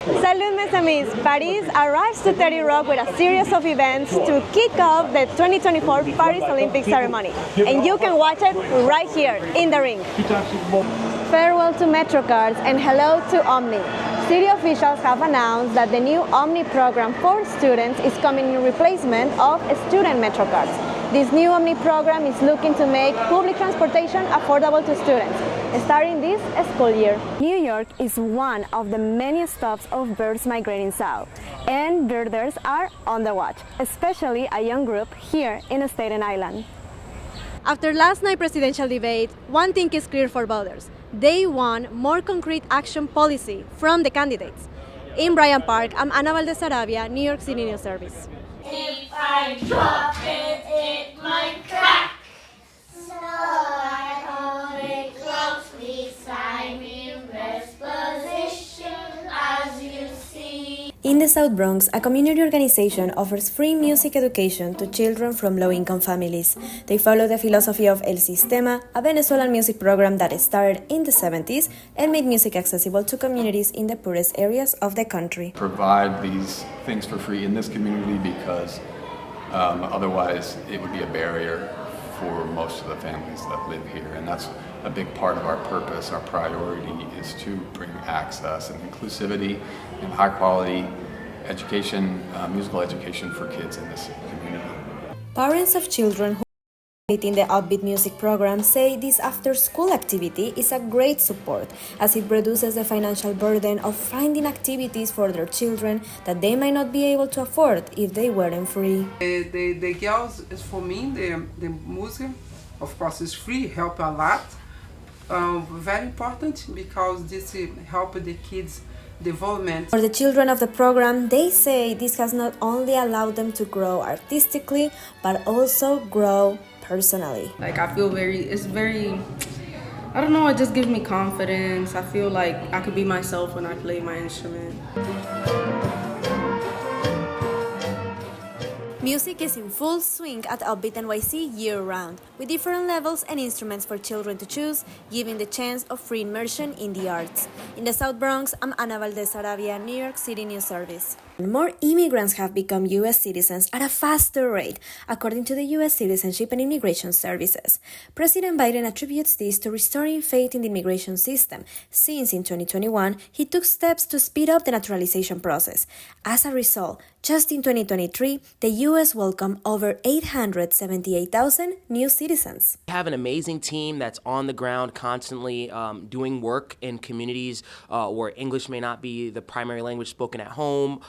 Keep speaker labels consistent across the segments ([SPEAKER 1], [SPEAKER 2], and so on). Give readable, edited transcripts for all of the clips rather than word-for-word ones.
[SPEAKER 1] Salud, mes amis! Paris arrives to 30 Rock with a series of events to kick off the 2024 Paris Olympic ceremony. And you can watch it right here in the ring. Farewell to MetroCards and hello to Omni. City officials have announced that the new Omni program for students is coming in replacement of student MetroCards. This new Omni program is looking to make public transportation affordable to students, starting this school year. New York is one of the many stops of birds migrating south, and birders are on the watch, especially a young group here in Staten Island. After last night's presidential debate, one thing is clear for voters. They want more concrete action policy from the candidates. In Bryant Park, I'm Valdez Saravia, New York City News Service.
[SPEAKER 2] If I drop it, it might crack. So I hold it close beside me in best position, as you see.
[SPEAKER 1] In the South Bronx, a community organization offers free music education to children from low-income families. They follow the philosophy of El Sistema, a Venezuelan music program that started in the 70s and made music accessible to communities in the poorest areas of the country.
[SPEAKER 3] Provide these things for free in this community because otherwise it would be a barrier for most of the families that live here, and that's a big part of our purpose. Our priority is to bring access and inclusivity and high quality education, musical education for kids in this community.
[SPEAKER 1] Parents of children who in the Upbeat Music program say this after-school activity is a great support as it reduces the financial burden of finding activities for their children that they might not be able to afford if they weren't free.
[SPEAKER 4] The girls, is for me, the music, of course, is free, help a lot. Very important because this help the kids' development.
[SPEAKER 1] For the children of the program, they say this has not only allowed them to grow artistically, but also grow personally.
[SPEAKER 5] Like I feel I don't know, it just gives me confidence. I feel like I could be myself when I play my instrument.
[SPEAKER 1] Music is in full swing at Upbeat NYC year-round, with different levels and instruments for children to choose, giving the chance of free immersion in the arts. In the South Bronx, I'm Valdez Saravia, New York City News Service. More immigrants have become U.S. citizens at a faster rate, according to the U.S. Citizenship and Immigration Services. President Biden attributes this to restoring faith in the immigration system, since in 2021 he took steps to speed up the naturalization process. As a result, just in 2023, the U.S. welcomed over 878,000 new citizens.
[SPEAKER 6] We have an amazing team that's on the ground constantly doing work in communities where English may not be the primary language spoken at home,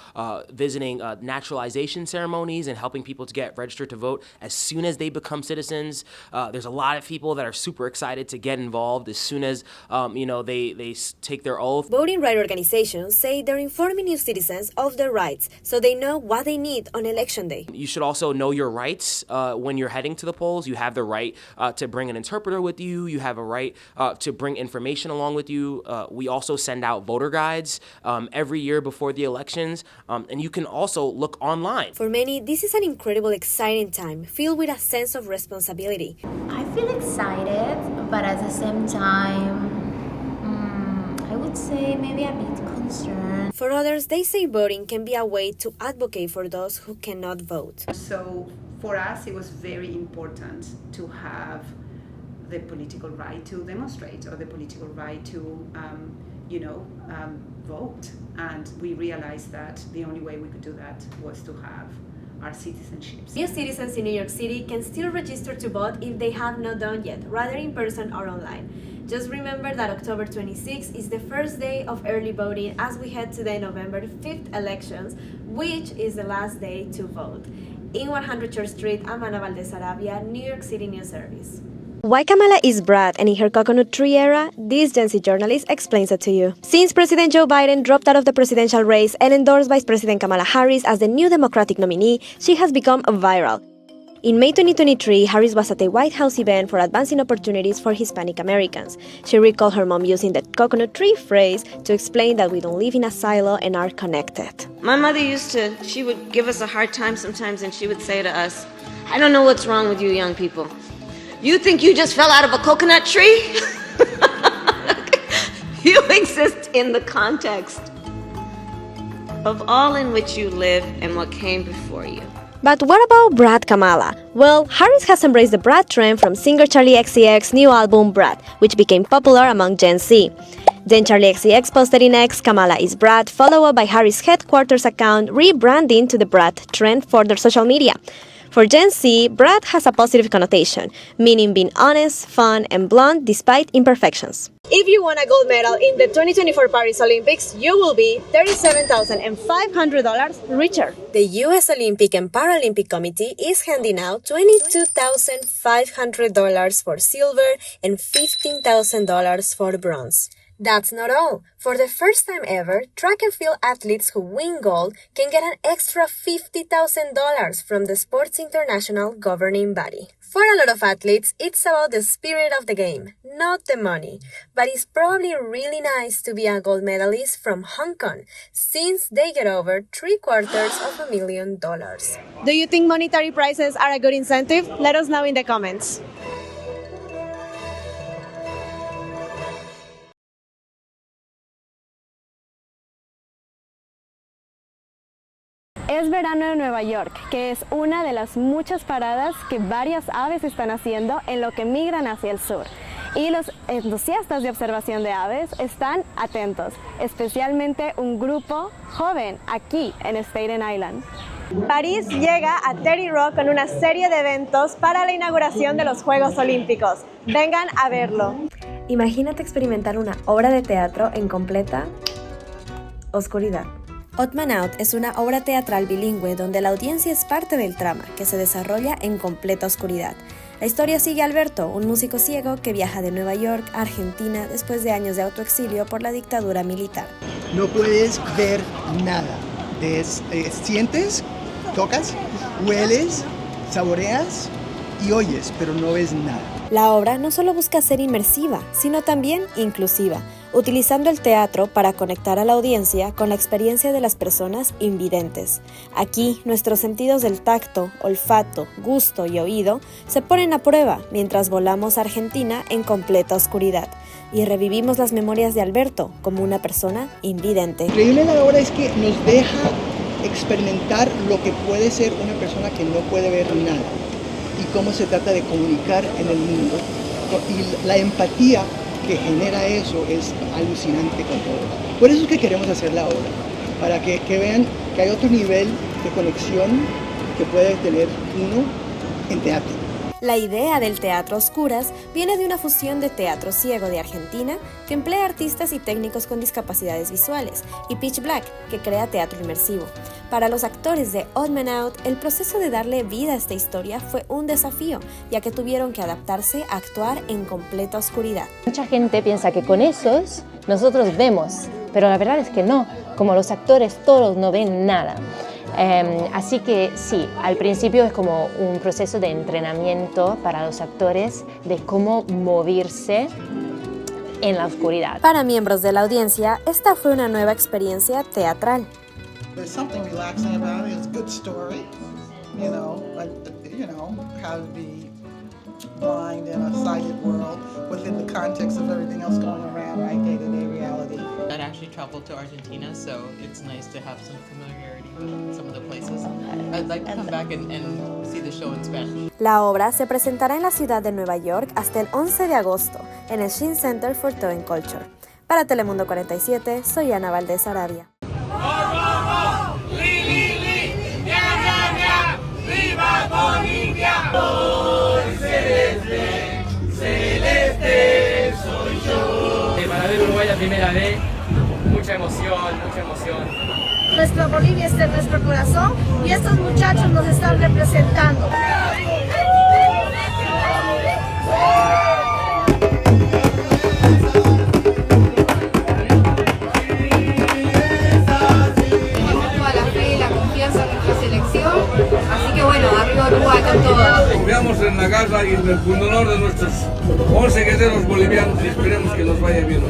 [SPEAKER 6] visiting naturalization ceremonies and helping people to get registered to vote as soon as they become citizens. There's a lot of people that are super excited to get involved as soon as they take their oath.
[SPEAKER 1] Voting rights organizations say they're informing new citizens of their rights so they know what they need on election day.
[SPEAKER 6] You should also know your rights when you're heading to the polls. You have the right to bring an interpreter with you. You have a right to bring information along with you. We also send out voter guides every year before the elections. And you can also look online.
[SPEAKER 1] For many, this is an incredible, exciting time, filled with a sense of responsibility.
[SPEAKER 2] I feel excited, but at the same time, I would say maybe a bit concerned.
[SPEAKER 1] For others, they say voting can be a way to advocate for those who cannot vote.
[SPEAKER 7] So for us, it was very important to have the political right to demonstrate or the political right to vote, and we realized that the only way we could do that was to have our citizenships.
[SPEAKER 1] New citizens in New York City can still register to vote if they have not done yet, rather in person or online. Just remember that October 26th is the first day of early voting as we head to the November 5th elections, which is the last day to vote. In 100 Church Street, I'm Valdez Saravia, New York City News Service. Why Kamala is brat and in her coconut tree era? This Gen Z journalist explains it to you. Since President Joe Biden dropped out of the presidential race and endorsed Vice President Kamala Harris as the new Democratic nominee, she has become viral. In May 2023, Harris was at a White House event for advancing opportunities for Hispanic Americans. She recalled her mom using the coconut tree phrase to explain that we don't live in a silo and are connected.
[SPEAKER 8] My mother she would give us a hard time sometimes, and she would say to us, "I don't know what's wrong with you young people. You think you just fell out of a coconut tree? You exist in the context of all in which you live and what came before you.
[SPEAKER 1] But what about Brat Kamala? Well, Harris has embraced the Brat trend from singer Charlie XCX's new album Brat, which became popular among Gen Z. Then Charlie XCX posted in X, Kamala is Brat, followed by Harris' headquarters account rebranding to the Brat trend for their social media. For Gen Z, Brat has a positive connotation, meaning being honest, fun, and blunt despite imperfections. If you won a gold medal in the 2024 Paris Olympics, you will be $37,500 richer. The U.S. Olympic and Paralympic Committee is handing out $22,500 for silver and $15,000 for bronze. That's not all. For the first time ever, track and field athletes who win gold can get an extra $50,000 from the Sports International governing body. For a lot of athletes, it's about the spirit of the game, not the money. But it's probably really nice to be a gold medalist from Hong Kong, since they get over $750,000. Do you think monetary prizes are a good incentive? Let us know in the comments. Es verano en Nueva York, que es una de las muchas paradas que varias aves están haciendo en lo que migran hacia el sur. Y los entusiastas de observación de aves están atentos, especialmente un grupo joven aquí en Staten Island. París llega a 30 Rock con una serie de eventos para la inauguración de los Juegos Olímpicos. Vengan a verlo. Imagínate experimentar una obra de teatro en completa oscuridad. Odd Man Out es una obra teatral bilingüe donde la audiencia es parte del trama, que se desarrolla en completa oscuridad. La historia sigue a Alberto, un músico ciego que viaja de Nueva York a Argentina después de años de autoexilio por la dictadura militar.
[SPEAKER 9] No puedes ver nada. Sientes, tocas, hueles, saboreas y oyes, pero no ves nada.
[SPEAKER 1] La obra no solo busca ser inmersiva, sino también inclusiva, utilizando el teatro para conectar a la audiencia con la experiencia de las personas invidentes. Aquí, nuestros sentidos del tacto, olfato, gusto y oído se ponen a prueba mientras volamos a Argentina en completa oscuridad y revivimos las memorias de Alberto como una persona invidente.
[SPEAKER 9] Lo increíble de la obra es que nos deja experimentar lo que puede ser una persona que no puede ver nada y cómo se trata de comunicar en el mundo, y la empatía que genera eso es alucinante con todos. Por eso es que queremos hacer la obra, para que vean que hay otro nivel de conexión que puede tener uno en teatro.
[SPEAKER 1] La idea del teatro a oscuras viene de una fusión de teatro ciego de Argentina, que emplea artistas y técnicos con discapacidades visuales, y Pitch Black, que crea teatro inmersivo. Para los actores de Odd Man Out, el proceso de darle vida a esta historia fue un desafío, ya que tuvieron que adaptarse a actuar en completa oscuridad.
[SPEAKER 10] Mucha gente piensa que con esos nosotros vemos, pero la verdad es que no. Como los actores todos no ven nada. Así que sí, al principio es como un proceso de entrenamiento para los actores de cómo moverse en la oscuridad.
[SPEAKER 1] Para miembros de la audiencia, esta fue una nueva experiencia teatral.
[SPEAKER 11] There's something relaxing about it. It's a good story, how to be blind in a sighted world within the context of everything else going around, right, day-to-day reality.
[SPEAKER 12] I'd actually traveled to Argentina, so it's nice to have some familiarity with some of the places. I'd like to come back and see the show in Spanish.
[SPEAKER 1] La obra se presentará en la ciudad de Nueva York hasta el 11 de agosto en el Shin Center for Thought and Culture. Para Telemundo 47, soy Ana Valdez Saravia.
[SPEAKER 2] ¡Viva Bolivia! Soy celeste, celeste soy yo.
[SPEAKER 13] Para ver Uruguay la primera vez, mucha emoción, mucha emoción.
[SPEAKER 14] Nuestra Bolivia está en nuestro corazón y estos muchachos nos están representando.
[SPEAKER 15] Así que bueno, arriba Uruguay con todo.
[SPEAKER 16] Confiamos en la casa y en el pundonor de nuestros 11 guerreros bolivianos y esperemos que nos vaya bien.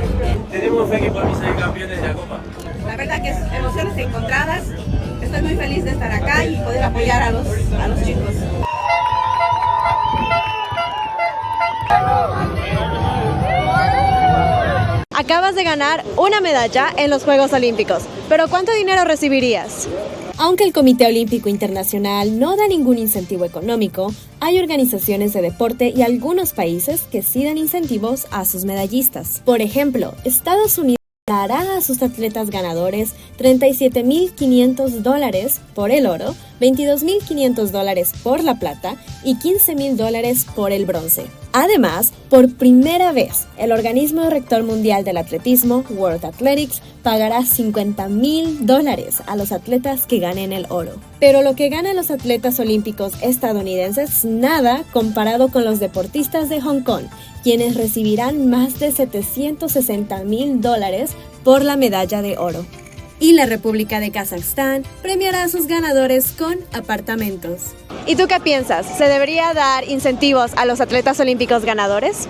[SPEAKER 13] Tenemos fe que podemos ser campeones de la Copa.
[SPEAKER 17] La verdad que es emociones encontradas. Estoy muy feliz de estar acá y poder apoyar a los chicos.
[SPEAKER 1] acabas de ganar una medalla en los Juegos Olímpicos, pero ¿cuánto dinero recibirías?
[SPEAKER 18] Aunque el Comité Olímpico Internacional no da ningún incentivo económico, hay organizaciones de deporte y algunos países que sí dan incentivos a sus medallistas. Por ejemplo, Estados Unidos dará a sus atletas ganadores $37.500 por el oro, $22.500 por la plata y $15.000 por el bronce. Además, por primera vez, el organismo rector mundial del atletismo, World Athletics, pagará $50.000 a los atletas que ganen el oro. Pero lo que ganan los atletas olímpicos estadounidenses es nada comparado con los deportistas de Hong Kong, quienes recibirán más de $760.000 por la medalla de oro. Y la República de Kazajstán premiará a sus ganadores con apartamentos.
[SPEAKER 1] ¿Y tú qué piensas? ¿Se debería dar incentivos a los atletas olímpicos ganadores?